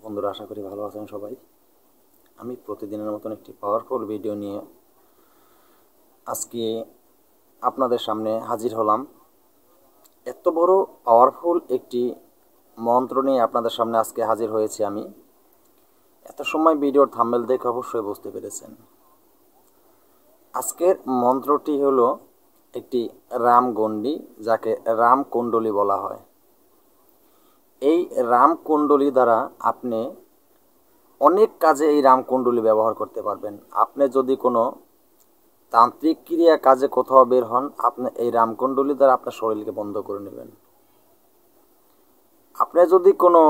বন্ধুরা আশা করি ভালো আছেন সবাই। আমি প্রতিদিনের মতন একটি পাওয়ারফুল ভিডিও নিয়ে আজকে আপনাদের সামনে হাজির হলাম। এত বড় পাওয়ারফুল একটি মন্ত্র নিয়ে আপনাদের সামনে আজকে হাজির হয়েছি আমি। এত সময় ভিডিওর থাম্বনেল দেখে অবশ্যই বুঝতে পেরেছেন। আজকের মন্ত্রটি হলো একটি রামগণ্ডী, যাকে রামকুণ্ডলী বলা হয়। এই রামকুণ্ডলী দ্বারা আপনি অনেক কাজে এই রামকুণ্ডলী ব্যবহার করতে পারবেন। আপনি যদি কোনো তান্ত্রিক ক্রিয়া কাজে কোথাও বের হন, আপনি এই রামকুণ্ডলী দ্বারা আপনার শরীরকে বন্ধ করে নেবেন। আপনি যদি কোনো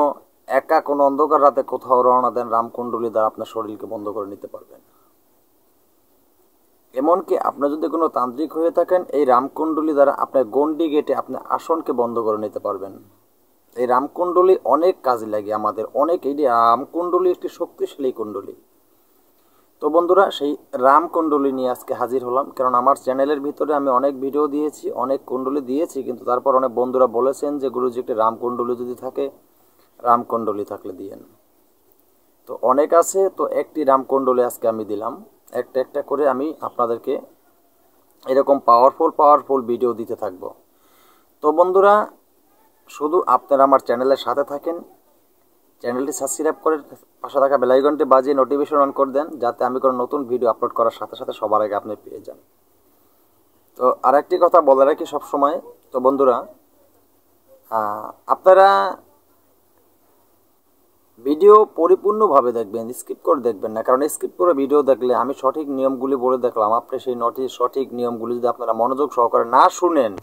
একা কোনো অন্ধকার রাতে কোথাও রওনা দেন, রামকুণ্ডলী দ্বারা আপনার শরীরকে বন্ধ করে নিতে পারবেন। এমনকি আপনি যদি কোনো তান্ত্রিক হয়ে থাকেন, এই রামকুণ্ডলী দ্বারা আপনার গণ্ডি গেটে আপনার আসনকে বন্ধ করে নিতে পারবেন। এই রামকুণ্ডলী অনেক কাজে লাগে আমাদের, এই রামকুণ্ডলী একটি শক্তিশালী কুণ্ডলী। তো বন্ধুরা, সেই রামকুণ্ডলী নিয়ে আজকে হাজির হলাম। কারণ আমার চ্যানেলের ভিতরে আমি অনেক ভিডিও দিয়েছি, অনেক কুণ্ডলী দিয়েছি, কিন্তু তারপর অনেক বন্ধুরা বলেছেন যে গুরুজি একটি রামকুণ্ডলী যদি থাকে, রামকুণ্ডলী থাকলে দিয়েন। তো অনেক আছে, তো একটি রামকুণ্ডলী আজকে আমি দিলাম। একটা একটা করে আমি আপনাদেরকে এরকম পাওয়ারফুল ভিডিও দিতে থাকবো। তো বন্ধুরা, শুধু আপনারা আমার চ্যানেলের সাথে থাকেন, চ্যানেলটি সাবস্ক্রাইব করে পাশে থাকা বেল আইকনটি বাজিয়ে নোটিফিকেশন অন করে দেন, যাতে আমি কোনো নতুন ভিডিও আপলোড করার সাথে সাথে সবার আগে আপনি পেয়ে যান। তো আরেকটি কথা বলে রাখি সবসময়, তো বন্ধুরা, আপনারা ভিডিও পরিপূর্ণভাবে দেখবেন, স্কিপ করে দেখবেন না। কারণ স্কিপ করে ভিডিও দেখলে আমি সঠিক নিয়মগুলি বলে দেখলাম, আপনি সেই সঠিক নিয়মগুলি যদি আপনারা মনোযোগ সহকারে না শুনেন,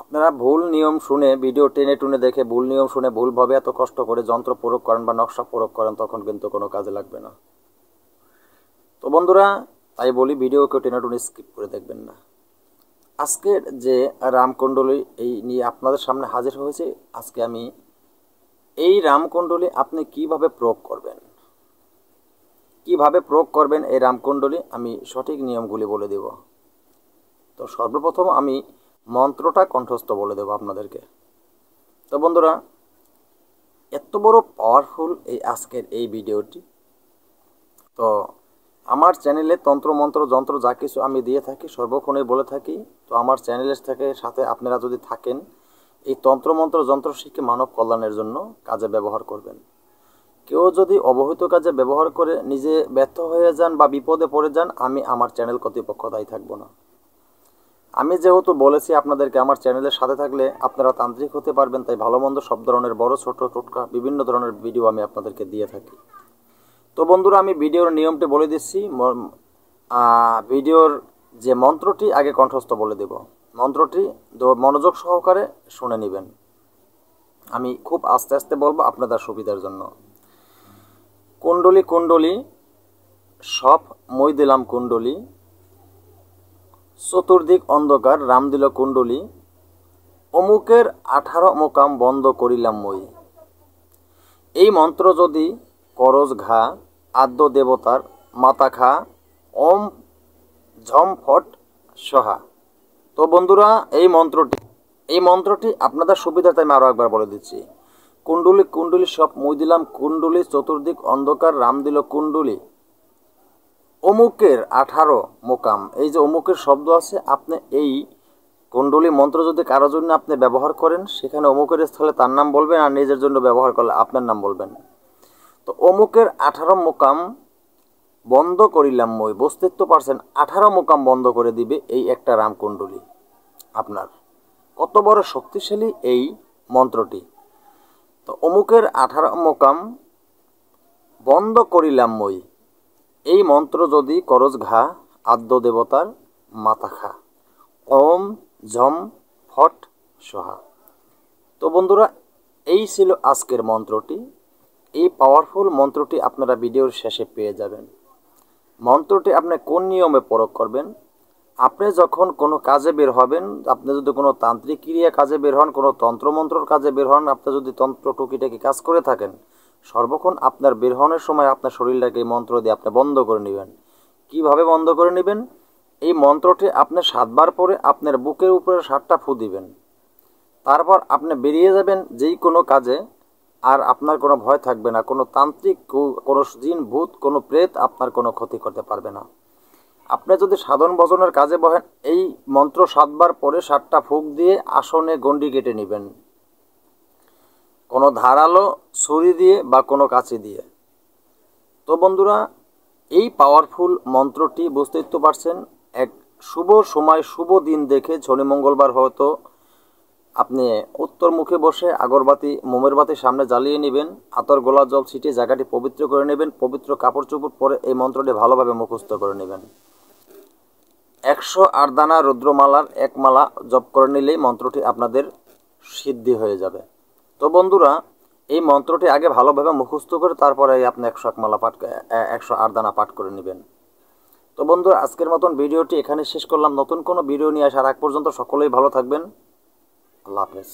আপনারা ভুল নিয়ম শুনে ভিডিও টেনে টুনে দেখে ভুল নিয়ম শুনে ভুলভাবে এত কষ্ট করে যন্ত্র প্রয়োগ করেন বা নকশা প্রয়োগ করেন, তখন কিন্তু কোনো কাজে লাগবে না। তো বন্ধুরা, তাই বলি ভিডিওকে টেনে টুনে স্কিপ করে দেখবেন না। আজকের যে রামকুণ্ডলী এই নিয়ে আপনাদের সামনে হাজির হয়েছে, আজকে আমি এই রামকুণ্ডলী আপনি কিভাবে প্রয়োগ করবেন এই রামকুণ্ডলী আমি সঠিক নিয়মগুলি বলে দেব। তো সর্বপ্রথম আমি মন্ত্রটা কণ্ঠস্থ বলে দেব আপনাদেরকে। তো বন্ধুরা, এত বড় পাওয়ারফুল এই আজকের এই ভিডিওটি। তো আমার চ্যানেলে তন্ত্র মন্ত্র যন্ত্র যা কিছু আমি দিয়ে থাকি সর্বক্ষণই বলে থাকি। তো আমার চ্যানেলের সাথে আপনারা যদি থাকেন, এই তন্ত্র মন্ত্র যন্ত্র শিখে মানব কল্যাণের জন্য কাজে ব্যবহার করবেন। কেউ যদি অবহিত কাজে ব্যবহার করে নিজে ব্যর্থ হয়ে যান বা বিপদে পড়ে যান, আমি আমার চ্যানেল কর্তৃপক্ষ দায়ী থাকবো না। আমি যেহেতু বলেছি আপনাদেরকে আমার চ্যানেলের সাথে থাকলে আপনারা তান্ত্রিক হতে পারবেন, তাই ভালো মন্দ সব ধরনের বড় ছোট টোটকা বিভিন্ন ধরনের ভিডিও আমি আপনাদেরকে দিয়ে থাকি। তো বন্ধুরা, আমি ভিডিওর নিয়মটি বলে দিচ্ছি। ভিডিওর যে মন্ত্রটি আগে কণ্ঠস্থ বলে দেব, মন্ত্রটি মনোযোগ সহকারে শুনে নেবেন। আমি খুব আস্তে আস্তে বলবো আপনাদের সুবিধার জন্য। কুণ্ডলী কুণ্ডলী সব মই দিলাম কুণ্ডলী, চতুর্দিক অন্ধকার রাম দিল কুণ্ডলী, অমুকের 18 মোকাম বন্ধ করিলাম মই। এই মন্ত্র যদি করজ ঘা আদ্য দেবতার মাতা খা, ওম ঝম ফট সহা। তো বন্ধুরা, এই মন্ত্রটি আপনাদের সুবিধাতে আমি আরও একবার বলে দিচ্ছি। কুণ্ডলী কুণ্ডলী সব মই দিলাম কুণ্ডলী, চতুর্দিক অন্ধকার রাম দিল কুণ্ডলী, অমুকের 18 মোকাম। এই যে অমুকের শব্দ আছে, আপনি এই কুণ্ডলী মন্ত্র যদি কারোর জন্য আপনি ব্যবহার করেন, সেখানে অমুকের স্থলে তার নাম বলবেন, আর নিজের জন্য ব্যবহার করলে আপনার নাম বলবেন। তো অমুকের 18 মোকাম বন্ধ করিলাম মই, বুঝতে তো পারছেন 18 মোকাম বন্ধ করে দিবে এই একটা রামকুণ্ডলী। আপনার কত বড় শক্তিশালী এই মন্ত্রটি। তো অমুকের 18 মোকাম বন্ধ করিলাম মই, এই মন্ত্র যদি করজ ঘা আদ্য দেবতার মাথা খা, ওম ঝম ফট সহা। তো বন্ধুরা, এই ছিল আজকের মন্ত্রটি। এই পাওয়ারফুল মন্ত্রটি আপনারা ভিডিওর শেষে পেয়ে যাবেন। মন্ত্রটি আপনি কোন নিয়মে প্রয়োগ করবেন? আপনি যখন কোনো কাজে বের হবেন, আপনি যদি কোনো তান্ত্রিক ক্রিয়া কাজে বের হন, কোনো তন্ত্রমন্ত্রর কাজে বের হন, আপনি যদি তন্ত্র টুকিটাকি কাজ করে থাকেন, সর্বক্ষণ আপনার বের হওয়ার সময় আপনার শরীরটাকে এই মন্ত্র দিয়ে আপনি বন্ধ করে নেবেন। কিভাবে বন্ধ করে নেবেন? এই মন্ত্রটি আপনি 7 বার পরে আপনার বুকের উপরে 7টা ফু দিবেন। তারপর আপনি বেরিয়ে যাবেন যেই কোনো কাজে, আর আপনার কোনো ভয় থাকবে না, কোনো তান্ত্রিক, কোনো জিন ভূত, কোনো প্রেত আপনার কোনো ক্ষতি করতে পারবে না। আপনি যদি সাধন ভজনের কাজে বহেন, এই মন্ত্র 7 বার পরে 7টা ফুঁক দিয়ে আসনে গণ্ডি কেটে নেবেন, কোনো ধারালো ছুরি দিয়ে বা কোনো কাঁচি দিয়ে। তো বন্ধুরা, এই পাওয়ারফুল মন্ত্রটি বুঝতেই তো পারছেন, এক শুভ সময় শুভ দিন দেখে শনি মঙ্গলবার হয়তো আপনি উত্তর মুখে বসে আগরবাতি মোমের বাতি সামনে জ্বালিয়ে নেবেন, আতর গোলাপ জল ছিটিয়ে জায়গাটি পবিত্র করে নেবেন, পবিত্র কাপড় চোপড় পরে এই মন্ত্রটি ভালোভাবে মুখস্থ করে নেবেন। 108 দানা রুদ্রমালার 1 মালা জপ করে নিলেই মন্ত্রটি আপনাদের সিদ্ধি হয়ে যাবে। তো বন্ধুরা, এই মন্ত্রটি আগে ভালোভাবে মুখস্থ করে তারপরে আপনি 108 মালা পাঠ 108 দানা পাঠ করে নেবেন। তো বন্ধুরা, আজকের মতন ভিডিওটি এখানে শেষ করলাম। নতুন কোনো ভিডিও নিয়ে আসার আগ পর্যন্ত সকলেই ভালো থাকবেন। আল্লাহ হাফেজ।